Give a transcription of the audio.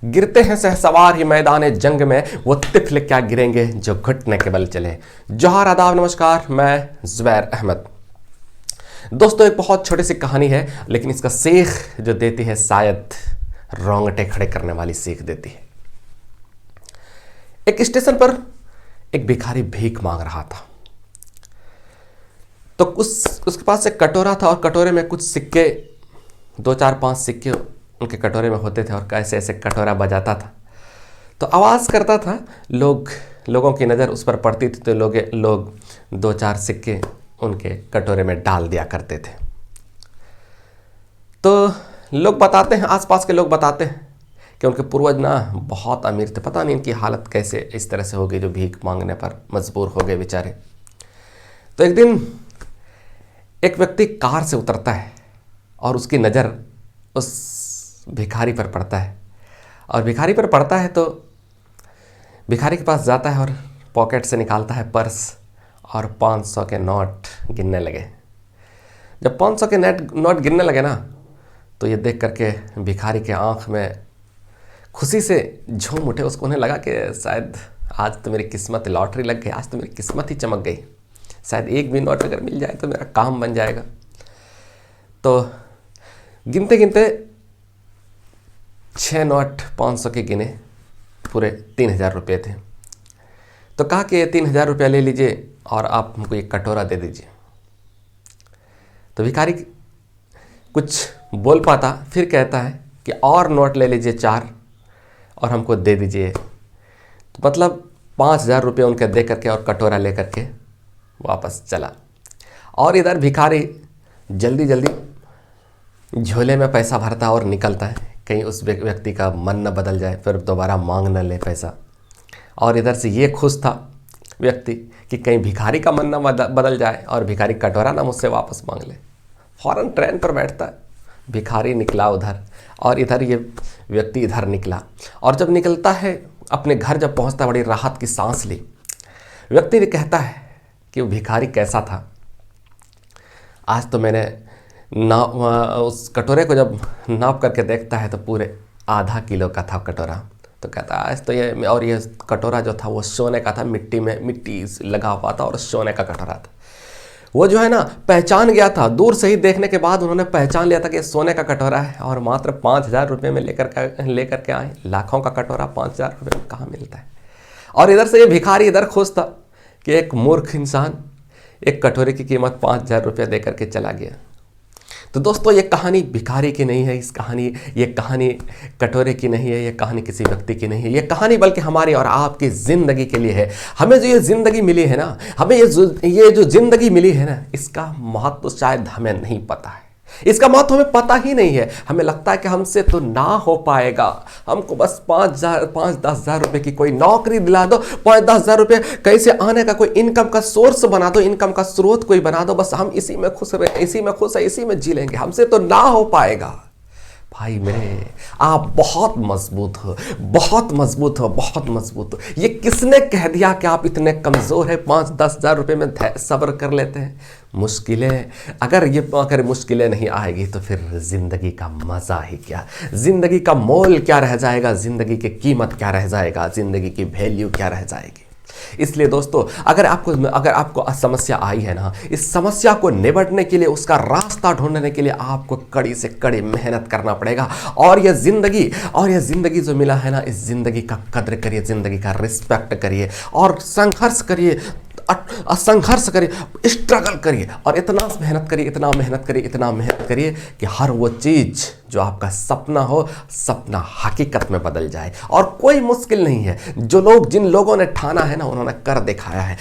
गिरते हैं सहसवार ही मैदान जंग में, वो तिफल क्या गिरेंगे जो घुटने के बल चले। जोहार, आदाब, नमस्कार, मैं जुबैर अहमद। दोस्तों, एक बहुत छोटी सी कहानी है, लेकिन इसका सीख जो देती है शायद रोंगटे खड़े करने वाली सीख देती है। एक स्टेशन पर एक भिखारी भीख मांग रहा था। तो उसके पास एक कटोरा था और कटोरे में कुछ सिक्के, 2-4-5 सिक्के उनके कटोरे में होते थे और कैसे ऐसे कटोरा बजाता था तो आवाज़ करता था। लोगों की नज़र उस पर पड़ती थी तो लोग 2-4 सिक्के उनके कटोरे में डाल दिया करते थे। तो लोग बताते हैं, आसपास के लोग बताते हैं कि उनके पूर्वज ना बहुत अमीर थे, पता नहीं इनकी हालत कैसे इस तरह से हो गई जो भीख मांगने पर मजबूर हो गए बेचारे। तो एक दिन एक व्यक्ति कार से उतरता है और उसकी नज़र उस भिखारी पर पड़ता है और भिखारी पर पड़ता है तो भिखारी के पास जाता है और पॉकेट से निकालता है पर्स और 500 के नोट गिनने लगे। जब 500 के नोट गिनने लगे ना तो ये देख करके भिखारी के आंख में खुशी से झूम उठे। उसको उन्हें लगा कि शायद आज तो मेरी किस्मत, लॉटरी लग गई, आज तो मेरी किस्मत ही चमक गई, शायद एक भी नोट अगर मिल जाए तो मेरा काम बन जाएगा। तो गिनते गिनते 6 नोट 500 के गिने, पूरे 3000 रुपये थे। तो कहा कि 3000 रुपया ले लीजिए और आप हमको एक कटोरा दे दीजिए। तो भिखारी कुछ बोल पाता, फिर कहता है कि और नोट ले लीजिए 4 और हमको दे दीजिए। तो मतलब 5000 रुपये उनके दे करके और कटोरा ले करके वापस चला। और इधर भिखारी जल्दी जल्दी झोले में पैसा भरता और निकलता है, कहीं उस व्यक्ति का मन न बदल जाए, फिर दोबारा मांग न ले पैसा। और इधर से ये खुश था व्यक्ति कि कहीं भिखारी का मन न बदल जाए और भिखारी कटोरा ना मुझसे वापस मांग ले। फ़ौरन ट्रेन पर बैठता है, भिखारी निकला उधर और इधर ये व्यक्ति इधर निकला। और जब निकलता है अपने घर, जब पहुंचता है बड़ी राहत की सांस ली। व्यक्ति ने कहता है कि वो भिखारी कैसा था। आज तो मैंने उस कटोरे को जब नाप करके देखता है तो पूरे आधा किलो का था कटोरा। तो कहता है आज तो ये कटोरा जो था वो सोने का था, मिट्टी लगा हुआ था और सोने का कटोरा था। वो जो है ना पहचान गया था, दूर से ही देखने के बाद उन्होंने पहचान लिया था कि सोने का कटोरा है और मात्र 5000 रुपये में लेकर के आए। लाखों का कटोरा 5000 रुपये में कहाँ मिलता है। और इधर से ये भिखारी इधर खुश था कि एक मूर्ख इंसान एक कटोरे की कीमत 5000 रुपये दे करके चला गया। तो दोस्तों, ये कहानी भिखारी की नहीं है, ये कहानी कटोरे की नहीं है, ये कहानी किसी व्यक्ति की नहीं है। ये कहानी बल्कि हमारी और आपकी ज़िंदगी के लिए है। हमें जो ये ज़िंदगी मिली है ना, हमें ये जो ज़िंदगी मिली है ना, इसका महत्व शायद हमें नहीं पता है। इसका महत्व हमें पता ही नहीं है। हमें लगता है कि हमसे तो ना हो पाएगा, हमको बस 5-10 हज़ार रुपये की कोई नौकरी दिला दो, 5-10 हज़ार रुपये कहीं से आने का कोई इनकम का सोर्स बना दो, इनकम का स्रोत कोई बना दो, बस हम इसी में खुश रहे, इसी में खुश है, इसी में जी लेंगे, हमसे तो ना हो पाएगा। भाई मेरे, आप बहुत मजबूत हो, बहुत मजबूत हो, बहुत मजबूत हो। ये किसने कह दिया कि आप इतने कमज़ोर हैं, 5-10 हज़ार रुपये में सब्र कर लेते हैं। अगर मुश्किलें नहीं आएगी तो फिर ज़िंदगी का मज़ा ही क्या, ज़िंदगी का मोल क्या रह जाएगा, ज़िंदगी की कीमत क्या रह जाएगा, ज़िंदगी की वैल्यू क्या रह जाएगी। इसलिए दोस्तों, अगर आपको समस्या आई है ना, इस समस्या को निपटने के लिए, उसका रास्ता ढूंढने के लिए आपको कड़ी से कड़ी मेहनत करना पड़ेगा। और यह ज़िंदगी जो मिला है ना, इस ज़िंदगी का कद्र करिए, ज़िंदगी का रिस्पेक्ट करिए और संघर्ष करिए, स्ट्रगल करिए और इतना मेहनत करिए कि हर वो चीज़ जो आपका सपना हो, सपना हकीकत में बदल जाए। और कोई मुश्किल नहीं है, जिन लोगों ने ठाना है ना, उन्होंने कर दिखाया है।